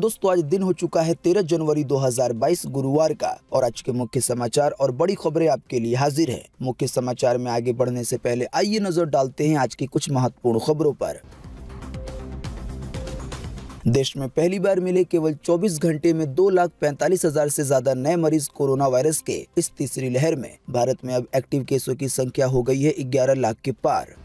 दोस्तों आज दिन हो चुका है 13 जनवरी 2022 गुरुवार का और आज के मुख्य समाचार और बड़ी खबरें आपके लिए हाजिर है। मुख्य समाचार में आगे बढ़ने से पहले आइए नजर डालते हैं आज की कुछ महत्वपूर्ण खबरों पर। देश में पहली बार मिले केवल 24 घंटे में 2,45,000 से ज्यादा नए मरीज कोरोना वायरस के। इस तीसरी लहर में भारत में अब एक्टिव केसों की संख्या हो गई है 11 लाख के पार।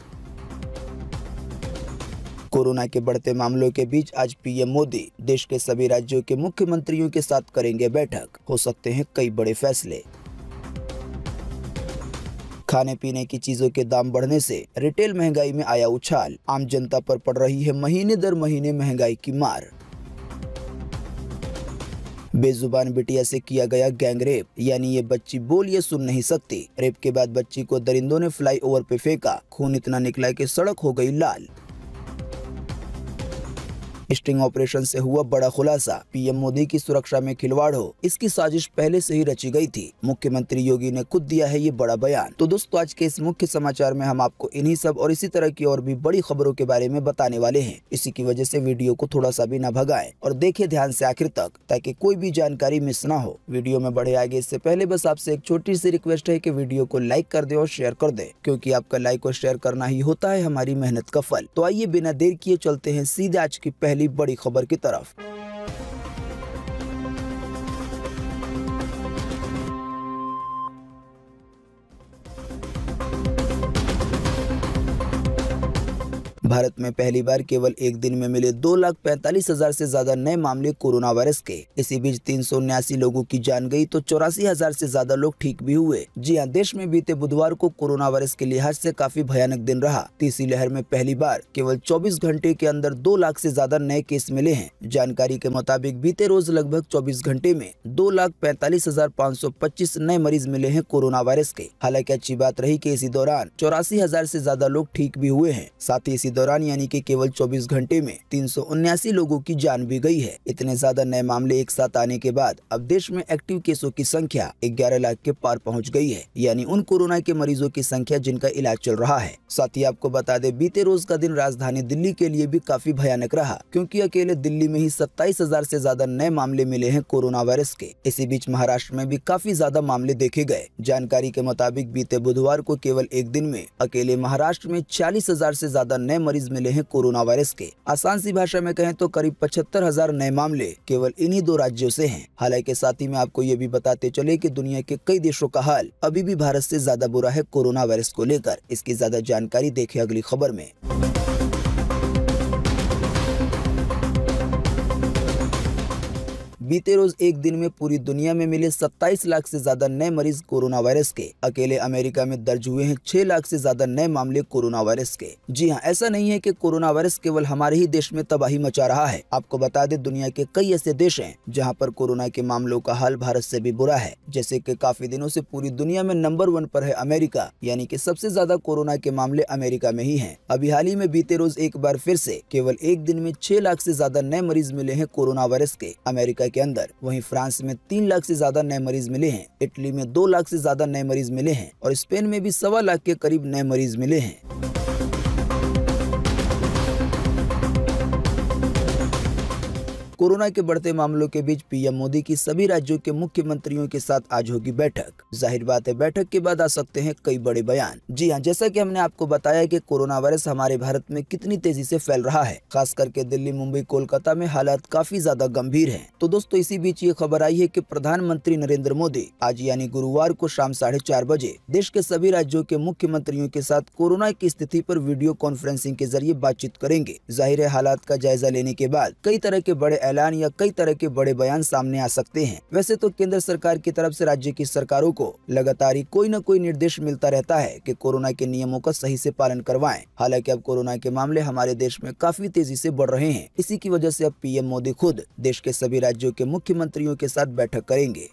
कोरोना के बढ़ते मामलों के बीच आज पीएम मोदी देश के सभी राज्यों के मुख्यमंत्रियों के साथ करेंगे बैठक। हो सकते हैं कई बड़े फैसले। खाने पीने की चीजों के दाम बढ़ने से रिटेल महंगाई में आया उछाल। आम जनता पर पड़ रही है महीने दर महीने महंगाई की मार। बेजुबान बिटिया से किया गया गैंग रेप, यानी ये बच्ची बोल ये सुन नहीं सकती। रेप के बाद बच्ची को दरिंदों ने फ्लाईओवर पे फेंका। खून इतना निकला कि सड़क हो गई लाल। स्टिंग ऑपरेशन से हुआ बड़ा खुलासा। पीएम मोदी की सुरक्षा में खिलवाड़ हो, इसकी साजिश पहले से ही रची गई थी। मुख्यमंत्री योगी ने खुद दिया है ये बड़ा बयान। तो दोस्तों आज के इस मुख्य समाचार में हम आपको इन्हीं सब और इसी तरह की और भी बड़ी खबरों के बारे में बताने वाले हैं। इसी की वजह से वीडियो को थोड़ा सा भी न भगाएं और देखें ध्यान से आखिर तक, ताकि कोई भी जानकारी मिस ना हो। वीडियो में बढ़े आगे इससे पहले बस आपसे एक छोटी सी रिक्वेस्ट है कि वीडियो को लाइक कर दे और शेयर कर दे, क्योंकि आपका लाइक और शेयर करना ही होता है हमारी मेहनत का फल। तो आइए बिना देर किए चलते हैं सीधे आज की पहली बड़ी खबर की तरफ। भारत में पहली बार केवल एक दिन में मिले 2,45,000 से ज्यादा नए मामले कोरोना वायरस के। इसी बीच 379 लोगों की जान गई तो 84,000 से ज्यादा लोग ठीक भी हुए। जी हां, देश में बीते बुधवार को कोरोना वायरस के लिहाज से काफी भयानक दिन रहा। तीसरी लहर में पहली बार केवल 24 घंटे के अंदर 2 लाख से ज्यादा नए केस मिले हैं। जानकारी के मुताबिक बीते रोज लगभग 24 घंटे में 2,45,525 नए मरीज मिले हैं कोरोना वायरस के। हालांकि अच्छी बात रही कि इसी दौरान 84,000 से ज्यादा लोग ठीक भी हुए हैं। साथ ही इसी दौरान यानी कि केवल 24 घंटे में 379 लोगों की जान भी गई है। इतने ज्यादा नए मामले एक साथ आने के बाद अब देश में एक्टिव केसों की संख्या 11 लाख के पार पहुंच गई है, यानी उन कोरोना के मरीजों की संख्या जिनका इलाज चल रहा है। साथ ही आपको बता दें, बीते रोज का दिन राजधानी दिल्ली के लिए भी काफी भयानक रहा, क्योंकि अकेले दिल्ली में ही 27,000 से ज्यादा नए मामले मिले हैं कोरोना वायरस के। इसी बीच महाराष्ट्र में भी काफी ज्यादा मामले देखे गए। जानकारी के मुताबिक बीते बुधवार को केवल एक दिन में अकेले महाराष्ट्र में 40,000 से ज्यादा नए मरीज मिले हैं कोरोना वायरस के। आसान सी भाषा में कहें तो करीब 75,000 नए मामले केवल इन्हीं 2 राज्यों से हैं। हालांकि साथ ही में आपको ये भी बताते चले कि दुनिया के कई देशों का हाल अभी भी भारत से ज्यादा बुरा है कोरोना वायरस को लेकर। इसकी ज्यादा जानकारी देखें अगली खबर में। बीते रोज एक दिन में पूरी दुनिया में मिले 27 लाख से ज्यादा नए मरीज कोरोना वायरस के। अकेले अमेरिका में दर्ज हुए हैं 6 लाख से ज्यादा नए मामले कोरोना वायरस के। जी हां, ऐसा नहीं है कि कोरोना वायरस केवल हमारे ही देश में तबाही मचा रहा है। आपको बता दें, दुनिया के कई ऐसे देश हैं जहां पर कोरोना के मामलों का हाल भारत से भी बुरा है। जैसे कि काफी दिनों से पूरी दुनिया में नंबर 1 पर है अमेरिका, यानी कि सबसे ज्यादा कोरोना के मामले अमेरिका में ही है। अभी हाल ही में बीते रोज एक बार फिर से केवल एक दिन में 6 लाख से ज्यादा नए मरीज मिले हैं कोरोना वायरस के अमेरिका के अंदर। वहीं फ्रांस में 3 लाख से ज्यादा नए मरीज मिले हैं। इटली में 2 लाख से ज्यादा नए मरीज मिले हैं और स्पेन में भी 1.25 लाख के करीब नए मरीज मिले हैं। कोरोना के बढ़ते मामलों के बीच पीएम मोदी की सभी राज्यों के मुख्यमंत्रियों के साथ आज होगी बैठक। जाहिर बात है, बैठक के बाद आ सकते हैं कई बड़े बयान। जी हां, जैसा कि हमने आपको बताया कि कोरोना वायरस हमारे भारत में कितनी तेजी से फैल रहा है। खास करके दिल्ली, मुंबई, कोलकाता में हालात काफी ज्यादा गंभीर हैं। तो दोस्तों इसी बीच ये खबर आई है कि प्रधानमंत्री नरेंद्र मोदी आज यानी गुरुवार को शाम 4:30 बजे देश के सभी राज्यों के मुख्यमंत्रियों के साथ कोरोना की स्थिति पर वीडियो कॉन्फ्रेंसिंग के जरिए बातचीत करेंगे। जाहिर है, हालात का जायजा लेने के बाद कई तरह के बड़े ऐलान या कई तरह के बड़े बयान सामने आ सकते हैं। वैसे तो केंद्र सरकार की तरफ से राज्य की सरकारों को लगातार ही कोई न कोई निर्देश मिलता रहता है कि कोरोना के नियमों का सही से पालन करवाएं। हालांकि अब कोरोना के मामले हमारे देश में काफी तेजी से बढ़ रहे हैं। इसी की वजह से अब पीएम मोदी खुद देश के सभी राज्यों के मुख्यमंत्रियों के साथ बैठक करेंगे।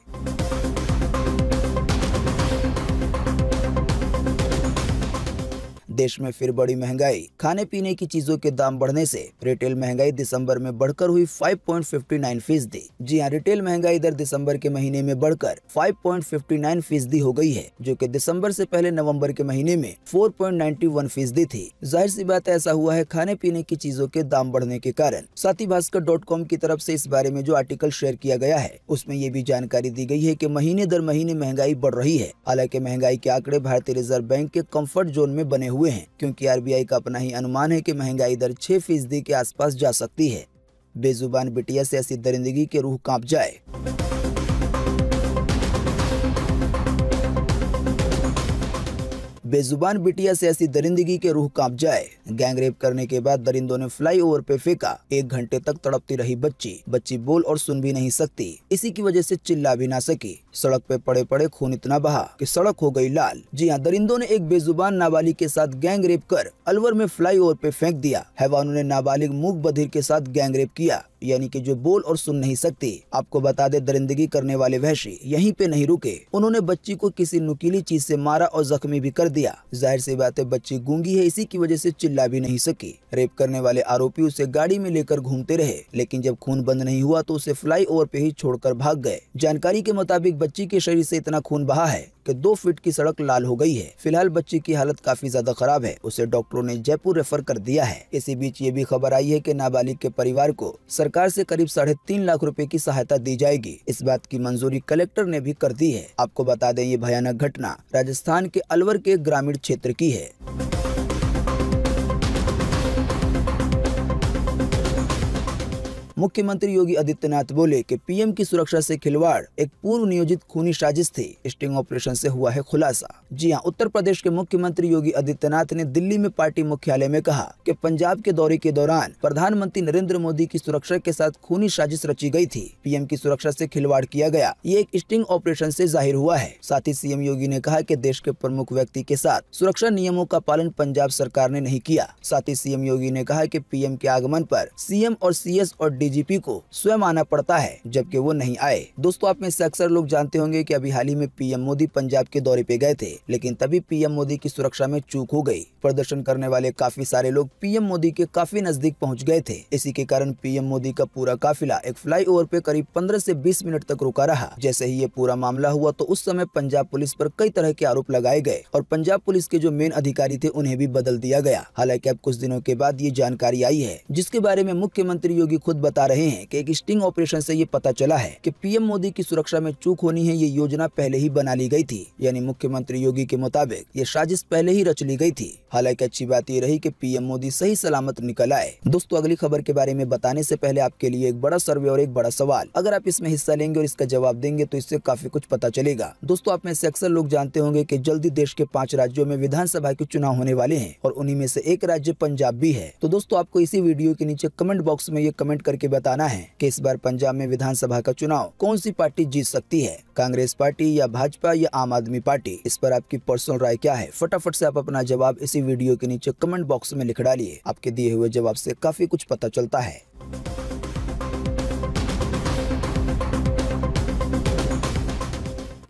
देश में फिर बड़ी महंगाई। खाने पीने की चीजों के दाम बढ़ने से रिटेल महंगाई दिसंबर में बढ़कर हुई 5.59%। जी हाँ, रिटेल महंगाई दर दिसंबर के महीने में बढ़कर 5.59% हो गई है, जो कि दिसंबर से पहले नवंबर के महीने में 4.91% थी। जाहिर सी बात ऐसा हुआ है खाने पीने की चीजों के दाम बढ़ने के कारण। साथ ही भास्कर.com की तरफ से इस बारे में जो आर्टिकल शेयर किया गया है उसमें ये भी जानकारी दी गई है कि महीने दर महीने महंगाई बढ़ रही है। हालांकि महंगाई के आंकड़े भारतीय रिजर्व बैंक के कंफर्ट जोन में बने हुए हैं, क्योंकि आरबीआई का अपना ही अनुमान है कि महंगाई दर 6% के आसपास जा सकती है। बेजुबान बिटिया से ऐसी दरिंदगी के रूह कांप जाए। बेजुबान बिटिया से ऐसी दरिंदगी के रूह कांप जाए। गैंग रेप करने के बाद दरिंदों ने फ्लाईओवर पे फेंका। 1 घंटे तक तड़पती रही बच्ची बोल और सुन भी नहीं सकती। इसी की वजह से चिल्ला भी ना सकी। सड़क पे पड़े पड़े खून इतना बहा कि सड़क हो गई लाल। जी हाँ, दरिंदों ने एक बेजुबान नाबालिग के साथ गैंग रेप कर अलवर में फ्लाईओवर पे फेंक दिया। हैवानों ने नाबालिग मूक बधिर के साथ गैंग रेप किया, यानी कि जो बोल और सुन नहीं सकती। आपको बता दे, दरिंदगी करने वाले वहशी यहीं पे नहीं रुके। उन्होंने बच्ची को किसी नुकीली चीज से मारा और जख्मी भी कर दिया। जाहिर सी बात है, बच्ची गूंगी है, इसी की वजह से चिल्ला भी नहीं सकी। रेप करने वाले आरोपी उसे गाड़ी में लेकर घूमते रहे, लेकिन जब खून बंद नहीं हुआ तो उसे फ्लाईओवर पे ही छोड़कर भाग गए। जानकारी के मुताबिक बच्ची के शरीर से इतना खून बहा है कि 2 फीट की सड़क लाल हो गई है। फिलहाल बच्ची की हालत काफी ज्यादा खराब है, उसे डॉक्टरों ने जयपुर रेफर कर दिया है। इसी बीच ये भी खबर आई है कि नाबालिग के परिवार को सरकार से करीब 3.5 लाख रुपए की सहायता दी जाएगी। इस बात की मंजूरी कलेक्टर ने भी कर दी है। आपको बता दें, ये भयानक घटना राजस्थान के अलवर के ग्रामीण क्षेत्र की है। मुख्यमंत्री योगी आदित्यनाथ बोले कि पीएम की सुरक्षा से खिलवाड़ एक पूर्व नियोजित खूनी साजिश थी। स्टिंग ऑपरेशन से हुआ है खुलासा। जी हां, उत्तर प्रदेश के मुख्यमंत्री योगी आदित्यनाथ ने दिल्ली में पार्टी मुख्यालय में कहा कि पंजाब के दौरे के दौरान प्रधानमंत्री नरेंद्र मोदी की सुरक्षा के साथ खूनी साजिश रची गई थी। पीएम की सुरक्षा से खिलवाड़ किया गया, ये एक स्टिंग ऑपरेशन से जाहिर हुआ है। साथ ही सीएम योगी ने कहा कि देश के प्रमुख व्यक्ति के साथ सुरक्षा नियमों का पालन पंजाब सरकार ने नहीं किया। साथ ही सीएम योगी ने कहा कि पीएम के आगमन पर सीएम और सीएस और डीजीपी को स्वयं आना पड़ता है, जबकि वो नहीं आए। दोस्तों, आप में से अक्सर लोग जानते होंगे कि अभी हाल ही में पीएम मोदी पंजाब के दौरे पे गए थे, लेकिन तभी पीएम मोदी की सुरक्षा में चूक हो गई। प्रदर्शन करने वाले काफी सारे लोग पीएम मोदी के काफी नजदीक पहुंच गए थे। इसी के कारण पीएम मोदी का पूरा काफिला एक फ्लाईओवर पे करीब 15 से 20 मिनट तक रुका रहा। जैसे ही ये पूरा मामला हुआ तो उस समय पंजाब पुलिस पर कई तरह के आरोप लगाए गए और पंजाब पुलिस के जो मेन अधिकारी थे उन्हें भी बदल दिया गया। हालांकि अब कुछ दिनों के बाद ये जानकारी आई है, जिसके बारे में मुख्यमंत्री योगी खुद बता रहे हैं कि एक स्टिंग ऑपरेशन से ये पता चला है कि पीएम मोदी की सुरक्षा में चूक होनी है। ये योजना पहले ही बना ली गई थी, यानी मुख्यमंत्री योगी के मुताबिक ये साजिश पहले ही रच ली गई थी। हालांकि अच्छी बात ये रही कि पीएम मोदी सही सलामत निकल आए। दोस्तों, अगली खबर के बारे में बताने से पहले आपके लिए एक बड़ा सर्वे और एक बड़ा सवाल। अगर आप इसमें हिस्सा लेंगे और इसका जवाब देंगे तो इससे काफी कुछ पता चलेगा। दोस्तों, आप में से अक्सर लोग जानते होंगे कि जल्दी देश के 5 राज्यों में विधानसभा के चुनाव होने वाले हैं और उन्हीं में से एक राज्य पंजाब भी है। तो दोस्तों, आपको इसी वीडियो के नीचे कमेंट बॉक्स में ये कमेंट करके बताना है कि इस बार पंजाब में विधानसभा का चुनाव कौन सी पार्टी जीत सकती है, कांग्रेस पार्टी या भाजपा या आम आदमी पार्टी। इस पर आपकी पर्सनल राय क्या है? फटाफट से आप अपना जवाब इसी वीडियो के नीचे कमेंट बॉक्स में लिख डालिए। आपके दिए हुए जवाब से काफी कुछ पता चलता है।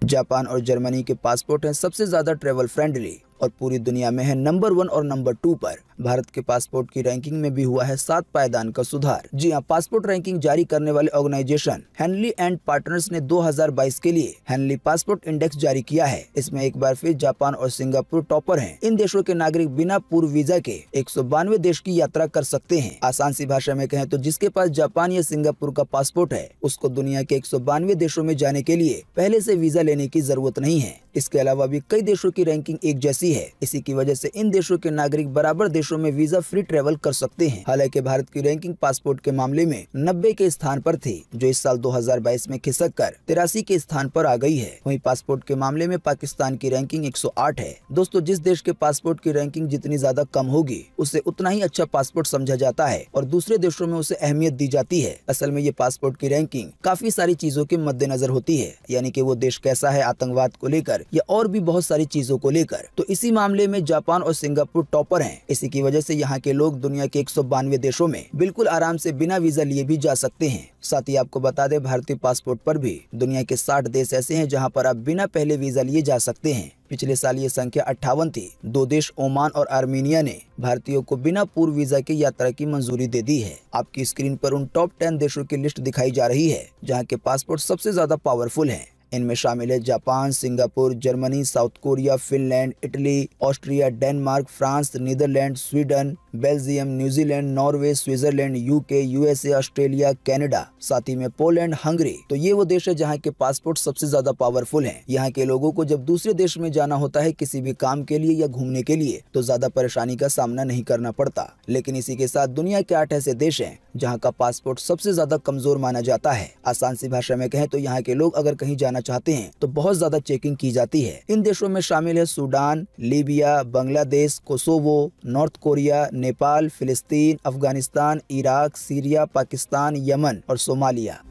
जापान और जर्मनी के पासपोर्ट हैं सबसे ज्यादा ट्रेवल फ्रेंडली और पूरी दुनिया में है नंबर 1 और नंबर 2 पर। भारत के पासपोर्ट की रैंकिंग में भी हुआ है 7 पायदान का सुधार। जी हां, पासपोर्ट रैंकिंग जारी करने वाले ऑर्गेनाइजेशन हेनली एंड पार्टनर्स ने 2022 के लिए हेनली पासपोर्ट इंडेक्स जारी किया है। इसमें एक बार फिर जापान और सिंगापुर टॉपर हैं। इन देशों के नागरिक बिना पूर्व वीजा के 192 देश की यात्रा कर सकते हैं। आसान सी भाषा में कहें तो जिसके पास जापान या सिंगापुर का पासपोर्ट है उसको दुनिया के 192 देशों में जाने के लिए पहले से वीजा लेने की जरूरत नहीं है। इसके अलावा भी कई देशों की रैंकिंग एक जैसी है। इसी की वजह से इन देशों के नागरिक बराबर देशों में वीजा फ्री ट्रेवल कर सकते हैं। हालांकि भारत की रैंकिंग पासपोर्ट के मामले में 90 के स्थान पर थी, जो इस साल 2022 में खिसक कर 83 के स्थान पर आ गई है। वहीं पासपोर्ट के मामले में पाकिस्तान की रैंकिंग 108 है। दोस्तों, जिस देश के पासपोर्ट की रैंकिंग जितनी ज्यादा कम होगी उसे उतना ही अच्छा पासपोर्ट समझा जाता है और दूसरे देशों में उसे अहमियत दी जाती है। असल में ये पासपोर्ट की रैंकिंग काफी सारी चीजों के मद्देनजर होती है, यानी कि वो देश कैसा है आतंकवाद को लेकर या और भी बहुत सारी चीजों को लेकर। तो इसी मामले में जापान और सिंगापुर टॉपर हैं। इसी की वजह से यहाँ के लोग दुनिया के 192 देशों में बिल्कुल आराम से बिना वीजा लिए भी जा सकते हैं। साथ ही आपको बता दें, भारतीय पासपोर्ट पर भी दुनिया के 60 देश ऐसे हैं जहाँ पर आप बिना पहले वीजा लिए जा सकते हैं। पिछले साल ये संख्या 58 थी। 2 देश ओमान और आर्मीनिया ने भारतीयों को बिना पूर्व वीजा के यात्रा की मंजूरी दे दी है। आपकी स्क्रीन पर उन टॉप 10 देशों की लिस्ट दिखाई जा रही है जहाँ के पासपोर्ट सबसे ज्यादा पावरफुल हैं। इनमें शामिल है Japan, Singapore, Germany, South Korea, Finland, Italy, Austria, Denmark, France, Netherland, Sweden, Belgium, New Zealand, Norway, Switzerland, UK, USA, Australia, Canada, साथ ही में पोलैंड, हंगरी। तो ये वो देश है जहाँ के पासपोर्ट सबसे ज्यादा पावरफुल हैं। यहाँ के लोगों को जब दूसरे देश में जाना होता है किसी भी काम के लिए या घूमने के लिए, तो ज्यादा परेशानी का सामना नहीं करना पड़ता। लेकिन इसी के साथ दुनिया के 8 ऐसे देश हैं जहाँ का पासपोर्ट सबसे ज्यादा कमजोर माना जाता है। आसान सी भाषा में कहें तो यहाँ के लोग अगर कहीं जाना चाहते हैं तो बहुत ज्यादा चेकिंग की जाती है। इन देशों में शामिल है Sudan, Libya, Bangladesh, Kosovo, North Korea, Nepal, फिलिस्तीन, Afghanistan, Iraq, Syria, Pakistan, Yemen और सोमालिया।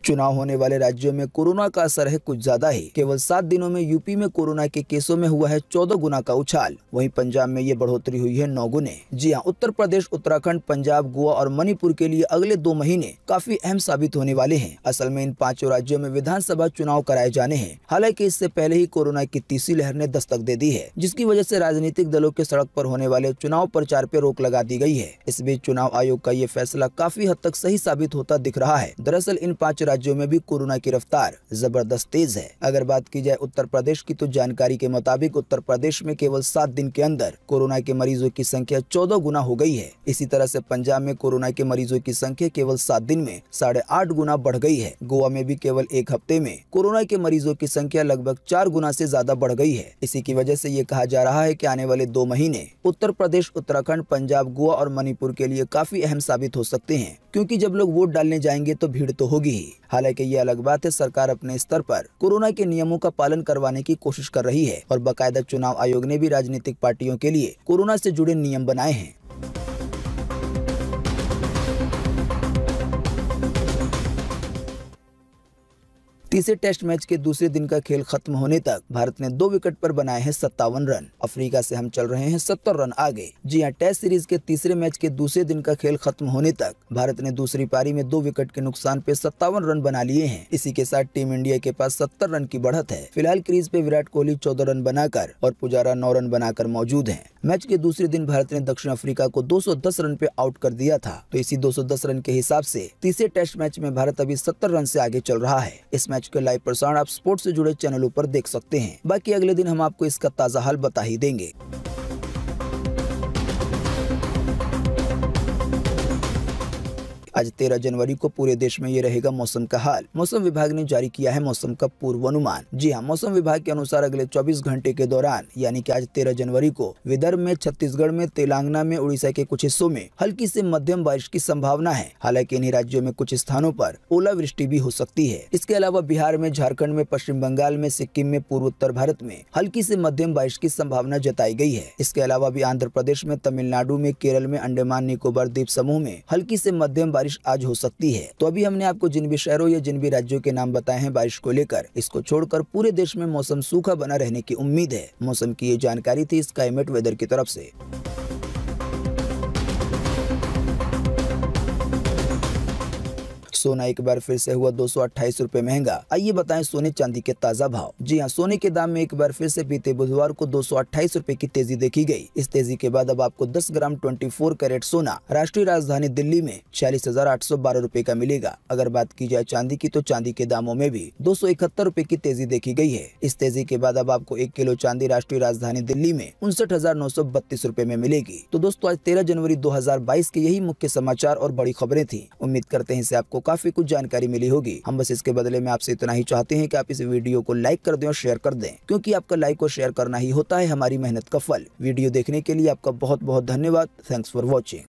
चुनाव होने वाले राज्यों में कोरोना का असर है कुछ ज्यादा ही। केवल 7 दिनों में यूपी में कोरोना के केसों में हुआ है 14 गुना का उछाल। वहीं पंजाब में ये बढ़ोतरी हुई है 9 गुने। जी हाँ, उत्तर प्रदेश, उत्तराखंड, पंजाब, गोवा और मणिपुर के लिए अगले 2 महीने काफी अहम साबित होने वाले हैं। असल में इन 5 राज्यों में विधानसभा चुनाव कराए जाने हैं। हालांकि इससे पहले ही कोरोना की तीसरी लहर ने दस्तक दे दी है, जिसकी वजह से राजनीतिक दलों के सड़क पर होने वाले चुनाव प्रचार पर रोक लगा दी गई है। इस बीच चुनाव आयोग का ये फैसला काफी हद तक सही साबित होता दिख रहा है। दरअसल इन 5 राज्यों में भी कोरोना की रफ्तार जबरदस्त तेज है। अगर बात की जाए उत्तर प्रदेश की, तो जानकारी के मुताबिक उत्तर प्रदेश में केवल 7 दिन के अंदर कोरोना के मरीजों की संख्या 14 गुना हो गई है। इसी तरह से पंजाब में कोरोना के मरीजों की संख्या केवल 7 दिन में 8.5 गुना बढ़ गई है। गोवा में भी केवल 1 हफ्ते में कोरोना के मरीजों की संख्या लगभग 4 गुना से ज्यादा बढ़ गई है। इसी की वजह से ये कहा जा रहा है कि आने वाले 2 महीने उत्तर प्रदेश, उत्तराखंड, पंजाब, गोवा और मणिपुर के लिए काफी अहम साबित हो सकते हैं, क्योंकि जब लोग वोट डालने जाएंगे तो भीड़ तो होगी ही। हालांकि ये अलग बात है, सरकार अपने स्तर पर कोरोना के नियमों का पालन करवाने की कोशिश कर रही है और बाकायदा चुनाव आयोग ने भी राजनीतिक पार्टियों के लिए कोरोना से जुड़े नियम बनाए हैं। तीसरे टेस्ट मैच के दूसरे दिन का खेल खत्म होने तक भारत ने 2 विकेट पर बनाए हैं 57 रन। अफ्रीका से हम चल रहे हैं 70 रन आगे। जी हां, टेस्ट सीरीज के तीसरे मैच के दूसरे दिन का खेल खत्म होने तक भारत ने दूसरी पारी में 2 विकेट के नुकसान पे 57 रन बना लिए हैं। इसी के साथ टीम इंडिया के पास 70 रन की बढ़त है। फिलहाल क्रीज पे विराट कोहली 14 रन बनाकर और पुजारा 9 रन बनाकर मौजूद है। मैच के दूसरे दिन भारत ने दक्षिण अफ्रीका को 210 रन पे आउट कर दिया था। तो इसी 210 रन के हिसाब से तीसरे टेस्ट मैच में भारत अभी 70 रन से आगे चल रहा है। इस मैच के लाइव प्रसारण आप स्पोर्ट्स से जुड़े चैनलों पर देख सकते हैं। बाकी अगले दिन हम आपको इसका ताजा हाल बता ही देंगे। आज 13 जनवरी को पूरे देश में ये रहेगा मौसम का हाल। मौसम विभाग ने जारी किया है मौसम का पूर्वानुमान। जी हाँ, मौसम विभाग के अनुसार अगले 24 घंटे के दौरान यानी कि आज 13 जनवरी को विदर्भ में, छत्तीसगढ़ में, तेलंगाना में, उड़ीसा के कुछ हिस्सों में हल्की से मध्यम बारिश की संभावना है। हालांकि इन्हीं राज्यों में कुछ स्थानों पर ओलावृष्टि भी हो सकती है। इसके अलावा बिहार में, झारखंड में, पश्चिम बंगाल में, सिक्किम में, पूर्वोत्तर भारत में हल्की से मध्यम बारिश की संभावना जताई गई है। इसके अलावा भी आंध्र प्रदेश में, तमिलनाडु में, केरल में, अंडमान निकोबार द्वीप समूह में हल्की से मध्यम बारिश आज हो सकती है। तो अभी हमने आपको जिन भी शहरों या जिन भी राज्यों के नाम बताए हैं बारिश को लेकर, इसको छोड़कर पूरे देश में मौसम सूखा बना रहने की उम्मीद है। मौसम की ये जानकारी थी स्काईमेट वेदर की तरफ से। सोना एक बार फिर से हुआ 228 रुपए महंगा। आइए बताएं सोने चांदी के ताजा भाव। जी हां, सोने के दाम में एक बार फिर से बीते बुधवार को 228 रुपए की तेजी देखी गई। इस तेजी के बाद अब आपको 10 ग्राम 24 कैरेट सोना राष्ट्रीय राजधानी दिल्ली में 46,812 रुपए का मिलेगा। अगर बात की जाए चांदी की, तो चांदी के दामों में भी 271 रुपए की तेजी देखी गई है। इस तेजी के बाद अब आपको 1 किलो चांदी राष्ट्रीय राजधानी दिल्ली में 59,932 रुपए में मिलेगी। तो दोस्तों, आज 13 जनवरी 2022 के यही मुख्य समाचार और बड़ी खबरें थी। उम्मीद करते हैं इससे आपको काफी कुछ जानकारी मिली होगी। हम बस इसके बदले में आपसे इतना ही चाहते हैं कि आप इस वीडियो को लाइक कर दें और शेयर कर दें, क्योंकि आपका लाइक और शेयर करना ही होता है हमारी मेहनत का फल। वीडियो देखने के लिए आपका बहुत बहुत धन्यवाद। Thanks for watching.